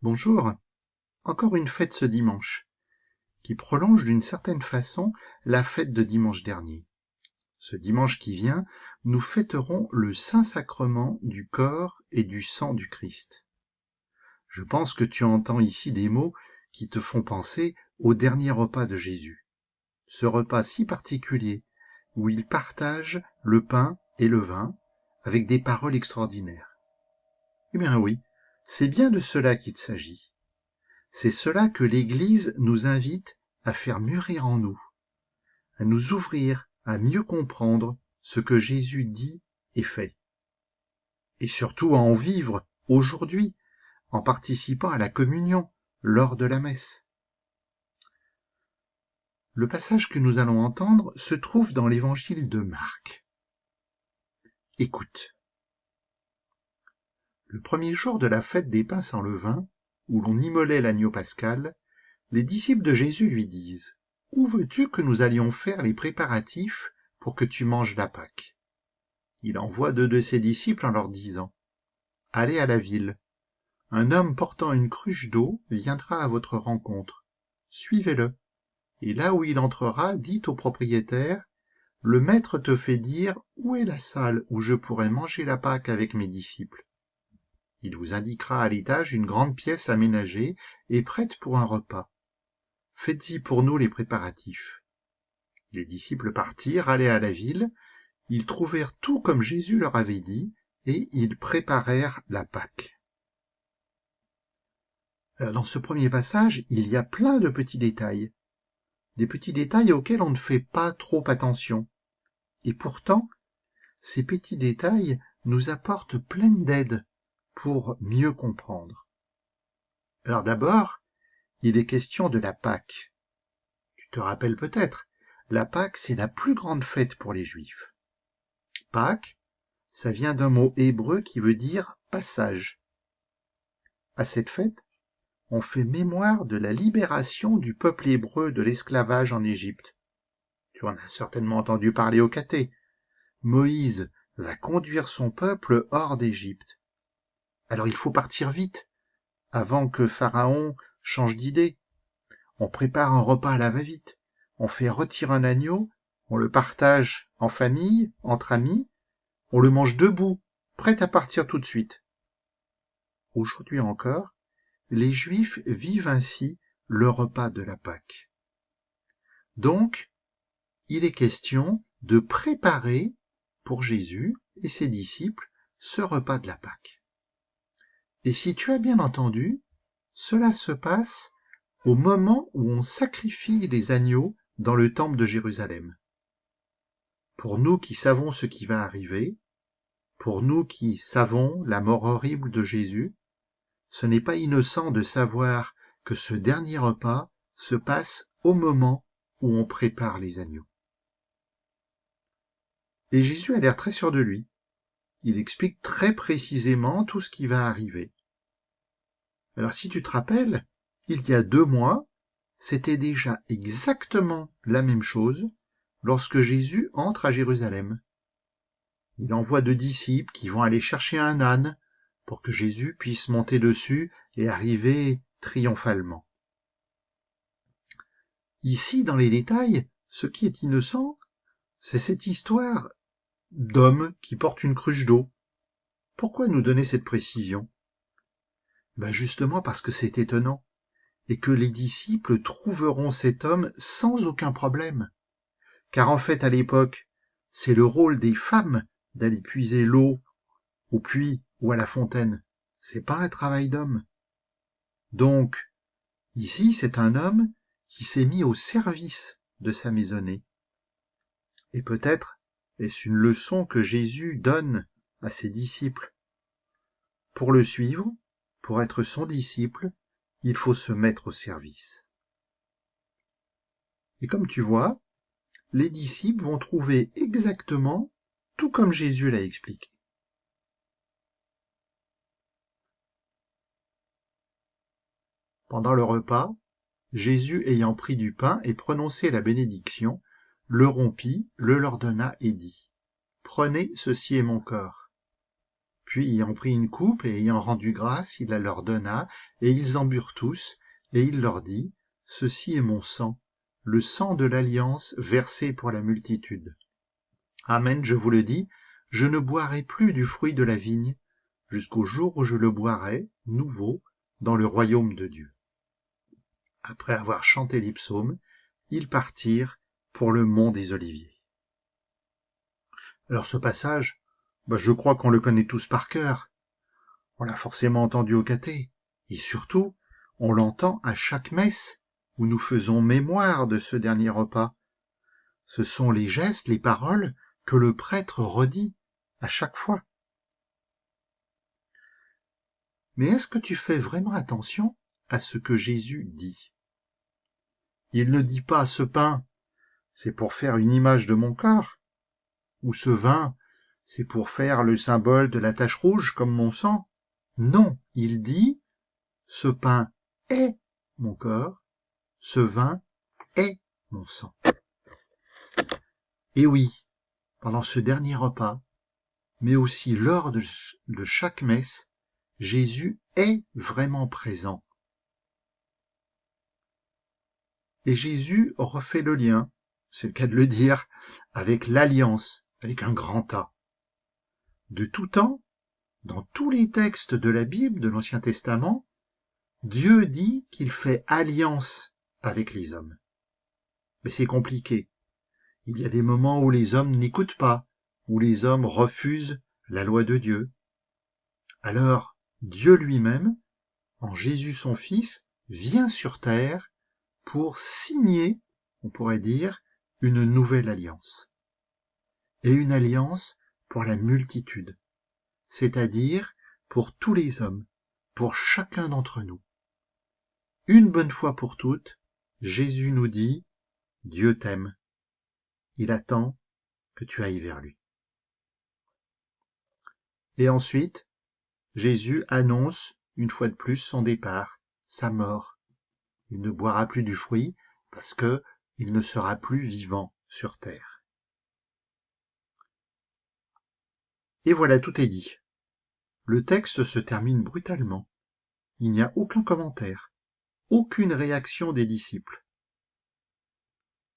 Bonjour, encore une fête ce dimanche, qui prolonge d'une certaine façon la fête de dimanche dernier. Ce dimanche qui vient, nous fêterons le Saint-Sacrement du corps et du sang du Christ. Je pense que tu entends ici des mots qui te font penser au dernier repas de Jésus, ce repas si particulier où il partage le pain et le vin avec des paroles extraordinaires. Eh bien oui, c'est bien de cela qu'il s'agit. C'est cela que l'Église nous invite à faire mûrir en nous, à nous ouvrir à mieux comprendre ce que Jésus dit et fait, et surtout à en vivre aujourd'hui, en participant à la communion lors de la messe. Le passage que nous allons entendre se trouve dans l'évangile de Marc. Écoute. Le premier jour de la fête des pains sans levain, où l'on immolait l'agneau pascal, les disciples de Jésus lui disent : « Où veux-tu que nous allions faire les préparatifs pour que tu manges la Pâque ? » Il envoie 2 de ses disciples en leur disant : « Allez à la ville. Un homme portant une cruche d'eau viendra à votre rencontre. Suivez-le. Et là où il entrera, dites au propriétaire : Le maître te fait dire où est la salle où je pourrai manger la Pâque avec mes disciples. Il vous indiquera à l'étage une grande pièce aménagée et prête pour un repas. Faites-y pour nous les préparatifs. » Les disciples partirent, allaient à la ville, ils trouvèrent tout comme Jésus leur avait dit, et ils préparèrent la Pâque. Dans ce premier passage, il y a plein de petits détails, des petits détails auxquels on ne fait pas trop attention. Et pourtant, ces petits détails nous apportent plein d'aide pour mieux comprendre. Alors d'abord, il est question de la Pâque. Tu te rappelles peut-être, la Pâque, c'est la plus grande fête pour les Juifs. Pâques, ça vient d'un mot hébreu qui veut dire passage. À cette fête, on fait mémoire de la libération du peuple hébreu de l'esclavage en Égypte. Tu en as certainement entendu parler au caté. Moïse va conduire son peuple hors d'Égypte. Alors il faut partir vite, avant que Pharaon change d'idée. On prépare un repas à la va-vite. On fait rôtir un agneau, on le partage en famille, entre amis, on le mange debout, prêt à partir tout de suite. Aujourd'hui encore, les Juifs vivent ainsi le repas de la Pâque. Donc, il est question de préparer pour Jésus et ses disciples ce repas de la Pâque. Et si tu as bien entendu, cela se passe au moment où on sacrifie les agneaux dans le temple de Jérusalem. Pour nous qui savons ce qui va arriver, pour nous qui savons la mort horrible de Jésus, ce n'est pas innocent de savoir que ce dernier repas se passe au moment où on prépare les agneaux. Et Jésus a l'air très sûr de lui. Il explique très précisément tout ce qui va arriver. Alors si tu te rappelles, il y a 2 mois, c'était déjà exactement la même chose lorsque Jésus entre à Jérusalem. Il envoie 2 disciples qui vont aller chercher un âne pour que Jésus puisse monter dessus et arriver triomphalement. Ici, dans les détails, ce qui est innocent, c'est cette histoire d'homme qui porte une cruche d'eau. Pourquoi nous donner cette précision ? Justement parce que c'est étonnant, et que les disciples trouveront cet homme sans aucun problème. Car en fait, à l'époque, c'est le rôle des femmes d'aller puiser l'eau au puits ou à la fontaine. C'est pas un travail d'homme. Donc, ici, c'est un homme qui s'est mis au service de sa maisonnée. Et peut-être est-ce une leçon que Jésus donne à ses disciples. Pour le suivre, pour être son disciple, il faut se mettre au service. Et comme tu vois, les disciples vont trouver exactement tout comme Jésus l'a expliqué. Pendant le repas, Jésus ayant pris du pain et prononcé la bénédiction, le rompit, le leur donna et dit : « Prenez, ceci est mon corps. » Puis, ayant pris une coupe et ayant rendu grâce, il la leur donna, et ils en burent tous, et il leur dit, « Ceci est mon sang, le sang de l'alliance versé pour la multitude. Amen, je vous le dis, je ne boirai plus du fruit de la vigne, jusqu'au jour où je le boirai, nouveau, dans le royaume de Dieu. » Après avoir chanté les psaumes, ils partirent pour le mont des Oliviers. Alors ce passage, je crois qu'on le connaît tous par cœur. On l'a forcément entendu au caté. Et surtout, on l'entend à chaque messe où nous faisons mémoire de ce dernier repas. Ce sont les gestes, les paroles que le prêtre redit à chaque fois. Mais est-ce que tu fais vraiment attention à ce que Jésus dit? Il ne dit pas ce pain, c'est pour faire une image de mon corps, ou ce vin, c'est pour faire le symbole de la tache rouge comme mon sang. Non, il dit, ce pain est mon corps, ce vin est mon sang. Et oui, pendant ce dernier repas, mais aussi lors de chaque messe, Jésus est vraiment présent. Et Jésus refait le lien, c'est le cas de le dire, avec l'alliance, avec un grand A. De tout temps, dans tous les textes de la Bible, de l'Ancien Testament, Dieu dit qu'il fait alliance avec les hommes. Mais c'est compliqué. Il y a des moments où les hommes n'écoutent pas, où les hommes refusent la loi de Dieu. Alors, Dieu lui-même, en Jésus son Fils, vient sur terre pour signer, on pourrait dire, une nouvelle alliance. Et une alliance pour la multitude, c'est-à-dire pour tous les hommes, pour chacun d'entre nous. Une bonne fois pour toutes, Jésus nous dit, Dieu t'aime. Il attend que tu ailles vers lui. Et ensuite, Jésus annonce, une fois de plus, son départ, sa mort. Il ne boira plus du fruit parce que il ne sera plus vivant sur terre. Et voilà, tout est dit. Le texte se termine brutalement. Il n'y a aucun commentaire, aucune réaction des disciples.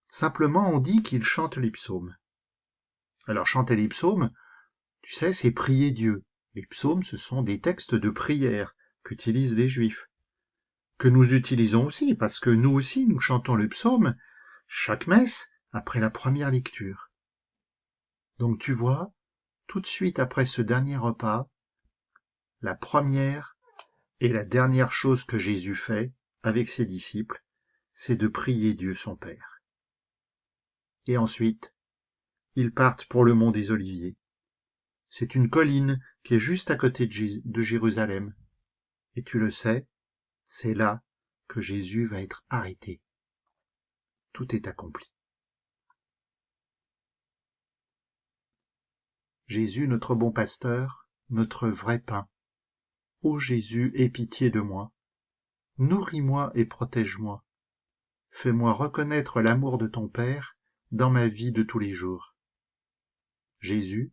Simplement, on dit qu'ils chantent les psaumes. Alors, chanter les psaumes, tu sais, c'est prier Dieu. Les psaumes, ce sont des textes de prière qu'utilisent les Juifs, que nous utilisons aussi, parce que nous aussi, nous chantons le psaume chaque messe après la première lecture. Donc tu vois, tout de suite après ce dernier repas, la première et la dernière chose que Jésus fait avec ses disciples, c'est de prier Dieu son Père. Et ensuite, ils partent pour le mont des Oliviers. C'est une colline qui est juste à côté de Jérusalem. Et tu le sais, c'est là que Jésus va être arrêté. Tout est accompli. Jésus, notre bon pasteur, notre vrai pain. Ô Jésus, aie pitié de moi. Nourris-moi et protège-moi. Fais-moi reconnaître l'amour de ton Père dans ma vie de tous les jours. Jésus,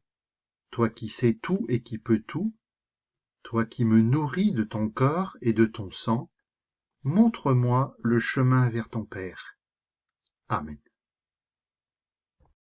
toi qui sais tout et qui peux tout, toi qui me nourris de ton corps et de ton sang, montre-moi le chemin vers ton Père. Amen.